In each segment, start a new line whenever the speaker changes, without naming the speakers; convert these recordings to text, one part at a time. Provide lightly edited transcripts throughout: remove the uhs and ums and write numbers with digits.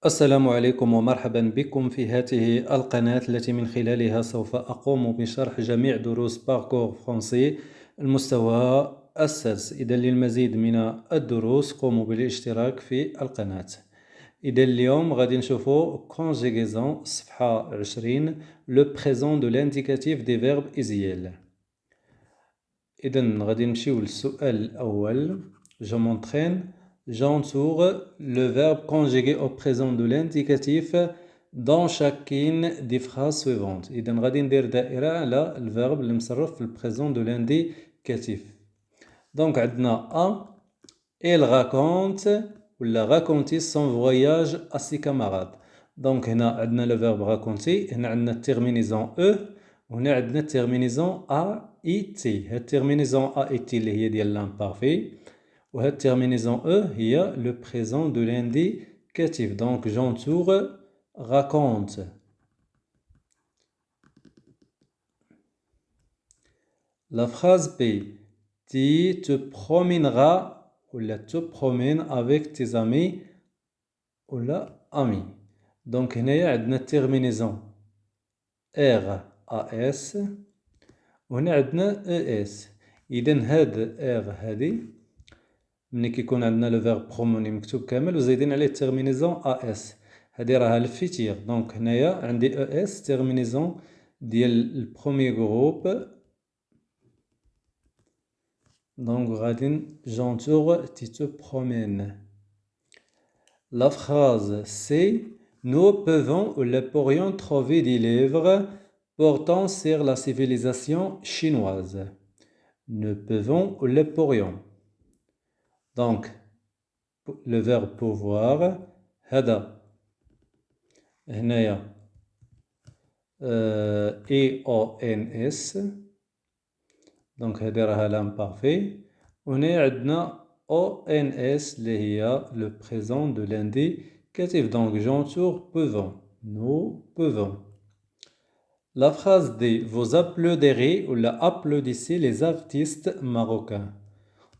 السلام عليكم ومرحبا بكم في هذه القناة التي من خلالها سوف أقوم بشرح جميع دروس باركور فرنسي المستوى السادس. إذا للمزيد من الدروس قوموا بالاشتراك في القناة. إذا اليوم غادي نشوفوا conjugaison صفحة 20 le présent de l'indicatif des verbes isiels. إذا غادي نمشيو للسؤال الأول. Je m'entraîne. J'entoure le verbe conjugué au présent de l'indicatif dans chacune des phrases suivantes. إذا غادي ندير دائرة على الفيرب اللي مصرف في البريزون دو لانديكاتيف. دونك عندنا A. Il raconte ولا raconter son voyage à ses camarades. دونك هنا عندنا لو فيرب raconter، هنا عندنا التيرمينيزون او، وهنا عندنا التيرمينيزون ا اي تي. هاد التيرمينيزون ا اي تي اللي هي ديال لامبارفي، وهاد التيرمينيزون او هي لو بريزون دو لانديكاتيف. دونك j'entoure raconte. La phrase B. Tu te promèneras ولا te promènes avec tes amis ولا amis. دونك هنايا عندنا التيرمينيزون ار ا اس، وهنا عندنا او اس. اذا هاد ار هادي ملي كيكون عندنا لو فيرب بروموني مكتوب كامل وزايدين عليه التيرمينيزون ا اس، هادي راها الفيتير. دونك هنايا عندي او اس تيرمينيزون ديال البروميي جروب. دونك غادي j'entoure tu te promènes. La phrase c'est nous pouvons ou le pourrions trouver des livres portant sur la civilisation chinoise. Nous pouvons ou le pourrions. Donc, le verbe pouvoir, هذا هنايا EONS. دونك هذه راها l'imparfait، وهنا عندنا ONS اللي هي le présent de l'indicatif. Donc j'entoure pouvons. Nous pouvons. La phrase dit vous applaudirez ou la applaudissez les artistes marocains.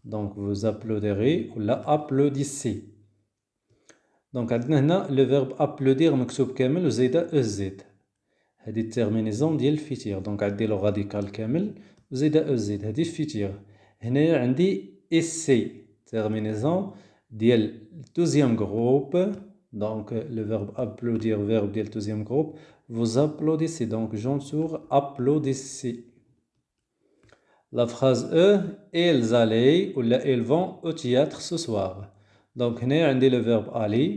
Donc vous applaudirez ou la applaudissez. دونك عندنا هنا لو فيرب ابلودير مكتوب كامل وزايده زد، هذه التيرمينيزون ديال الفيتير. دونك عندي لو غاديكال كامل وزايده زد، هذه الفيتير. هنايا عندي اسي تيرمينيزون ديال الدوزيام جروب. دونك لو فيرب ابلودير فيرب ديال الدوزيام جروب. vous applaudissez. Donc j'entoure applaudissez. La phrase E. Ils allaient ou là ils vont au théâtre ce soir. Donc هنا عندي le verbe aller،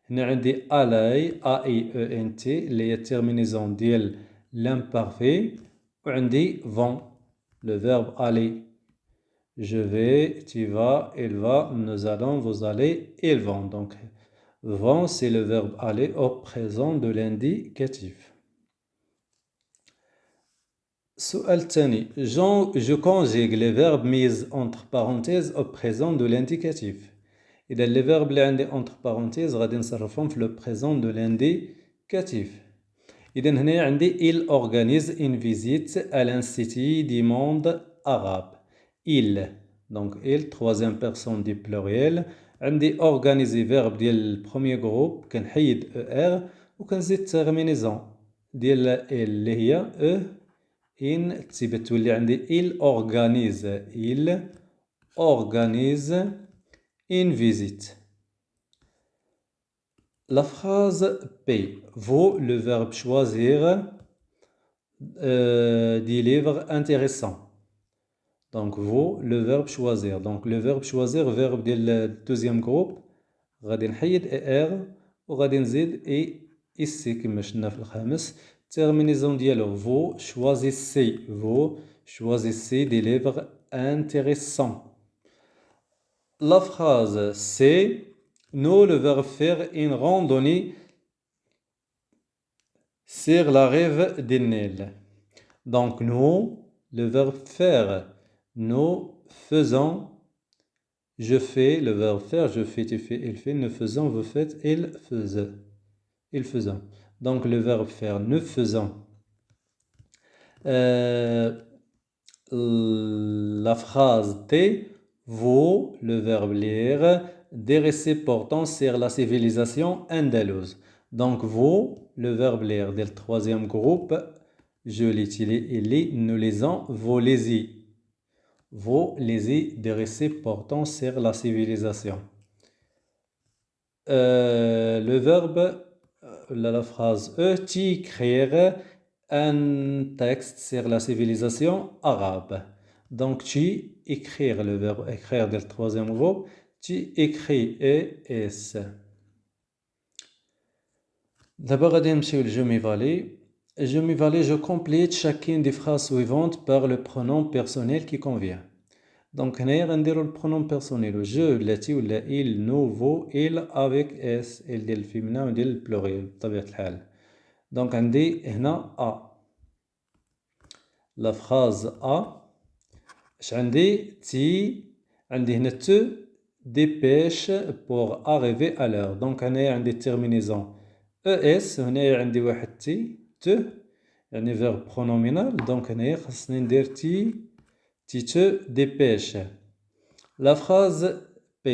هنا عندي aller a i e n t اللي هي التيرمينيزون ديال l'imparfait، وعندي vont le verbe aller. Je vais, tu vas, il va, nous allons, vous allez, ils vont. Donc vont c'est le verbe aller au présent de l'indicatif. السؤال الثاني. Je conjugue les verbes mis entre parenthèses au présent de l'indicatif. إذا les verbes اللي عندي entre parenthèses غادي نصرفهم في le présent de l'indicatif. إذا هنا عندي il organise une visite à l'Institut du monde arabe. Il. Donc il troisième personne du pluriel. عندي organiser verbe ديال premier groupe كنحيد er وكنزيد terminaison ديال il اللي هي e in تيبت تولي عندي il organise une visite. La phrase P. Vous, le verbe choisir des livres intéressants. Donc vous, le verbe choisir. Donc le verbe choisir, verbe ديال deuxième groupe غادي نحيد er وغادي نزيد ici كما شفنا في الخامس terminaison ديالو. Vous choisissez des livres intéressants. La phrase c'est nous, le verbe faire une randonnée sur la rive du Nil. Donc nous, le verbe faire, nous faisons, je fais, le verbe faire, je fais, tu fais, il fait, nous faisons, vous faites, il faisait, il faisant. Donc le verbe faire, nous faisons. La phrase T. Vous, le verbe lire, des récits portant sur la civilisation andalouse. Donc, vous, le verbe lire du troisième groupe, je l'utilise, nous lisons, vous lisez. Vous lisez des récits portant sur la civilisation. Le verbe, la phrase E, tu écrire un texte sur la civilisation arabe. Donc, tu écrire, le verbe écrire du troisième groupe, tu écris ES. D'abord, je m'évalue. Je complète chacune des phrases suivantes par le pronom personnel qui convient. Donc, هنايا غنديرو le pronom personnel. Je, التي ولا il, nous, vous, il avec S, il ديال الفيمنا وديال البلوريال بطبيعة الحال. Donc, عندي هنا A. La phrase A. اش عندي تي عندي هنا te dépêche pour arriver à l'heure. Donc, هنايا عندي terminaison ES. هنايا عندي واحد تي te يعني verbe pronominal. Donc, هنايا خاصني ندير تي te dépêche. La phrase P.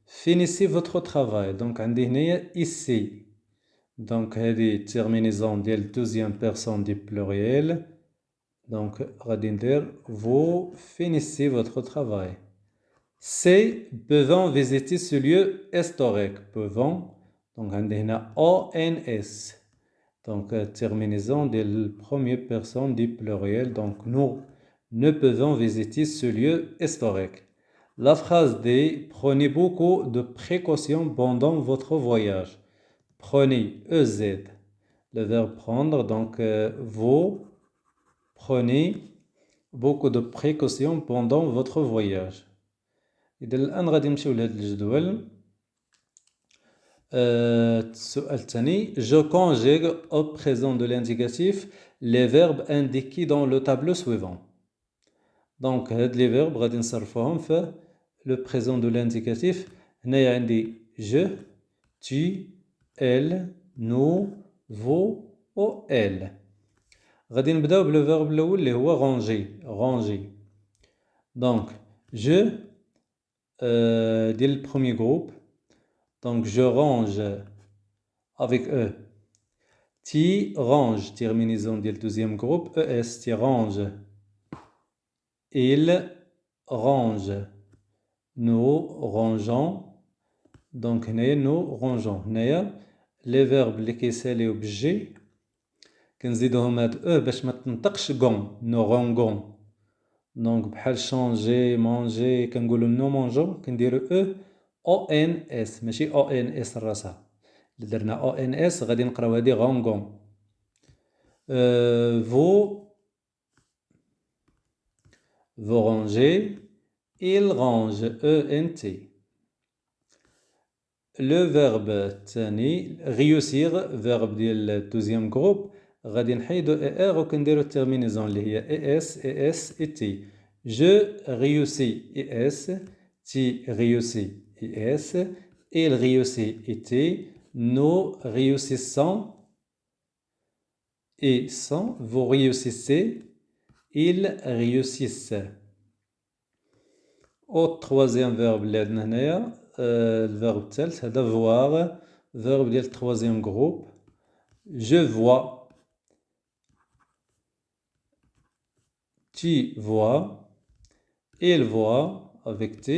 Finissez votre travail. Donc, عندي هنايا ici. Donc, هذه terminaison ديال deuxième personne du pluriel. Donc, غادي ندير vous finissez votre travail. C. Pouvons visiter ce lieu historique. Pouvons. Donc, عندي هنا ONS. Donc, terminaison ديال première personne du pluriel. Donc, nous ne pouvons visiter ce lieu historique. La phrase D. Prenez beaucoup de précautions pendant votre voyage. Prenez, EZ. Le verbe prendre, donc vous prenez beaucoup de précautions pendant votre voyage. إذا الآن غادي نمشيو لهاد الجدول. السؤال الثاني. Je conjugue au présent de l'indicatif les verbes indiqués dans le tableau suivant. Donc, هاد les verbes غادي نصرفوهم في le présent de l'indicatif. هنايا عندي je, tu, elle, nous, vous و elle. غادي نبداو بلو verbe الأول اللي هو ranger. Ranger. Donc, je ديال le premier groupe. Donc, je range avec E. Tu range, terminaison ديال le deuxième groupe. ES, tu range. Il range. Nous rangeons. Donc, nous rangeons. Les verbes اللي كيساليو بالجي كنزيدوهم هاد او باش ما تنطقش غون. نو رونغون. دونك بحال شونجي مونجي كنقولو نو مونجو كنديرو او ان اس ماشي او ان اس راسها. الا درنا او ان اس غادي نقراو هادي غونغون. vous rangez, il range, ENT. Le verbe الثاني réussir, verbe ديال الدوزيام جروب غادي نحيدو ER وكنديرو terminaison اللي هي ES, ES et T. Je réussis, ES, tu réussis, ES, il réussit, ET, nous réussissons, et sans, vous réussissez, ils réussissent. Au troisième verbe اللي عندنا هنايا الverbe الثالث هذا voir verbe ديال التروازيام groupe. Je vois, tu vois, il voit avec T,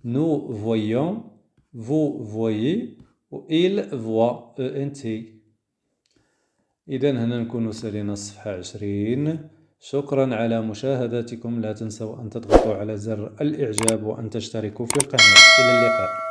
nous voyons, vous voyez و il voit ENT. إذا هنا نكون سالينا الصفحة 20. شكرا على مشاهدتكم. لا تنسوا أن تضغطوا على زر الإعجاب وأن تشتركوا في القناة. إلى اللقاء.